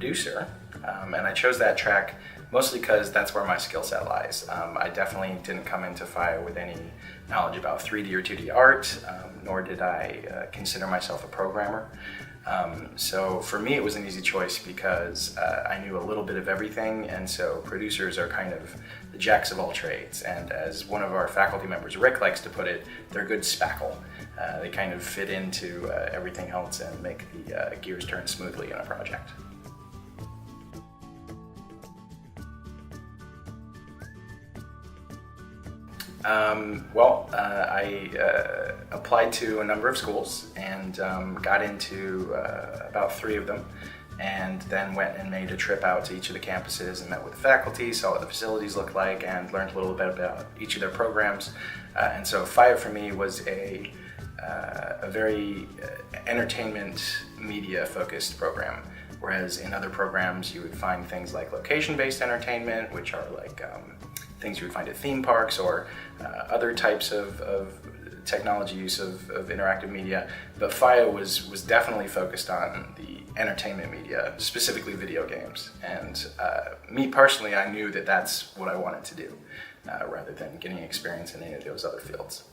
producer, and I chose that track mostly because that's where my skill set lies. I definitely didn't come into FIEA with any knowledge about 3D or 2D art, nor did I consider myself a programmer. So for me it was an easy choice because I knew a little bit of everything, and so producers are kind of the jacks of all trades, and as one of our faculty members, Rick, likes to put it, they're good spackle. They kind of fit into everything else and make the gears turn smoothly in a project. I applied to a number of schools and got into about 3 of them, and then went and made a trip out to each of the campuses and met with the faculty, saw what the facilities looked like, and learned a little bit about each of their programs. And so FIEA for me was a very entertainment media focused program, whereas in other programs you would find things like location-based entertainment, which are like things you would find at theme parks, or other types of technology use of interactive media. But FIEA was definitely focused on the entertainment media, specifically video games. And me personally, I knew that that's what I wanted to do, rather than getting experience in any of those other fields.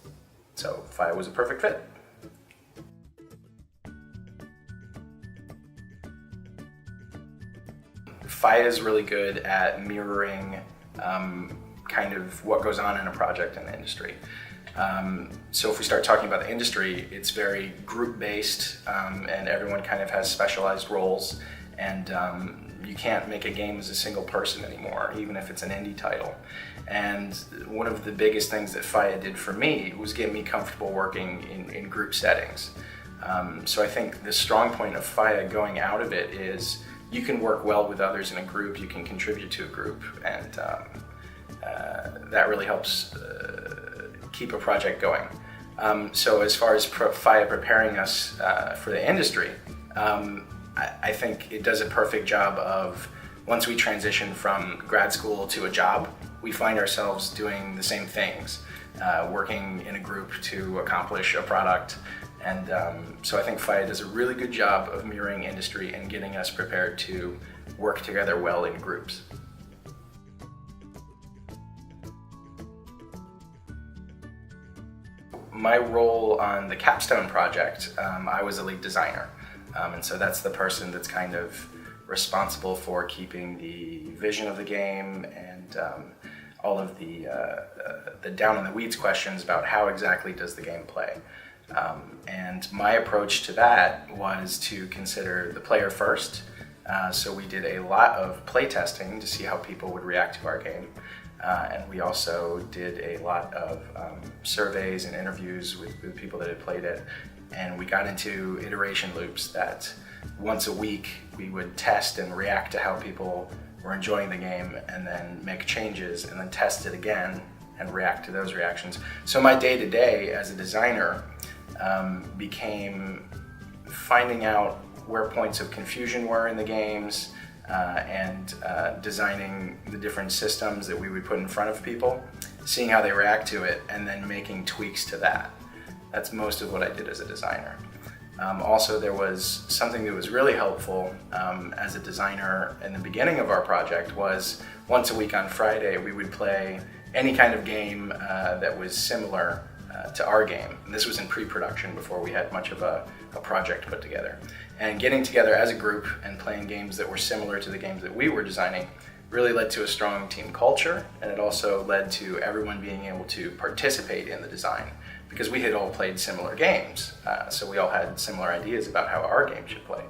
So FIEA was a perfect fit. FIEA is really good at mirroring kind of what goes on in a project in the industry. So if we start talking about the industry, it's very group-based, and everyone kind of has specialized roles, and you can't make a game as a single person anymore, even if it's an indie title. And one of the biggest things that FIEA did for me was get me comfortable working in group settings. So I think the strong point of FIEA going out of it is you can work well with others in a group, you can contribute to a group, and that really helps keep a project going. So as far as FIEA preparing us for the industry, I think it does a perfect job of, once we transition from grad school to a job, we find ourselves doing the same things, working in a group to accomplish a product. And so I think FIEA does a really good job of mirroring industry and getting us prepared to work together well in groups. My role on the capstone project, I was a lead designer. And so that's the person that's kind of responsible for keeping the vision of the game and all of the down in the weeds questions about how exactly does the game play. And my approach to that was to consider the player first. So we did a lot of play testing to see how people would react to our game. And we also did a lot of surveys and interviews with people that had played it. And we got into iteration loops that once a week we would test and react to how people were enjoying the game, and then make changes, and then test it again and react to those reactions. So my day-to-day as a designer became finding out where points of confusion were in the games, and designing the different systems that we would put in front of people, seeing how they react to it, and then making tweaks to that. That's most of what I did as a designer. Also, there was something that was really helpful as a designer in the beginning of our project was once a week on Friday we would play any kind of game that was similar to our game. And this was in pre-production before we had much of a project put together. And getting together as a group and playing games that were similar to the games that we were designing really led to a strong team culture, and it also led to everyone being able to participate in the design, because we had all played similar games, so we all had similar ideas about how our game should play.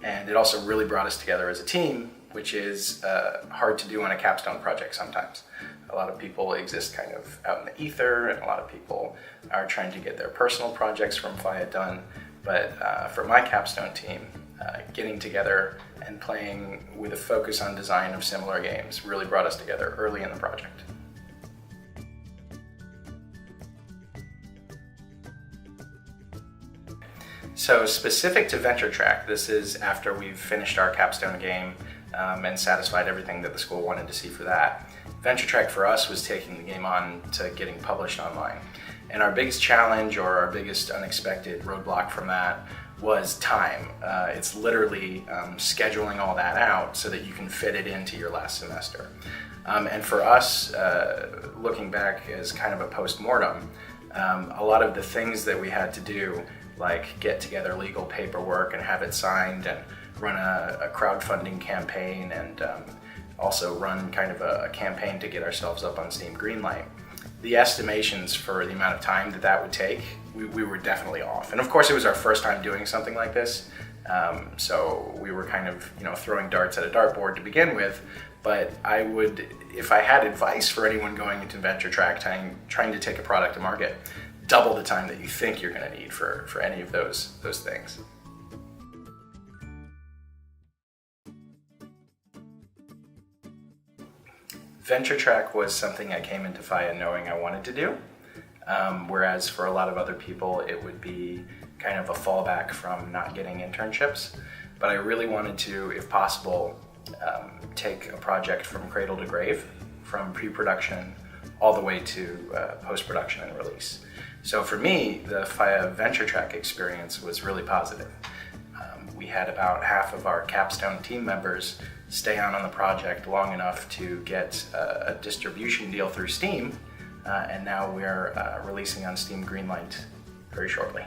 And it also really brought us together as a team, which is hard to do on a capstone project sometimes. A lot of people exist kind of out in the ether, and a lot of people are trying to get their personal projects from FIEA done. But for my capstone team, getting together and playing with a focus on design of similar games really brought us together early in the project. So specific to Venture Track, this is after we've finished our capstone game and satisfied everything that the school wanted to see for that. Venture Track for us was taking the game on to getting published online. And our biggest challenge, or our biggest unexpected roadblock from that, was time. It's literally scheduling all that out so that you can fit it into your last semester. And for us, looking back as kind of a post-mortem, a lot of the things that we had to do, like get together legal paperwork and have it signed and run a crowdfunding campaign and also run kind of a campaign to get ourselves up on Steam Greenlight. The estimations for the amount of time that would take, we were definitely off. And of course it was our first time doing something like this, so we were kind of throwing darts at a dartboard to begin with. But I would, if I had advice for anyone going into venture track, trying to take a product to market, double the time that you think you're going to need for any of those things. Venture track was something I came into FIEA knowing I wanted to do, whereas for a lot of other people it would be kind of a fallback from not getting internships. But I really wanted to, if possible, take a project from cradle to grave, from pre-production all the way to post-production and release. So for me, the FIEA venture track experience was really positive. We had about half of our capstone team members stay on the project long enough to get a distribution deal through Steam, and now we're releasing on Steam Greenlight very shortly.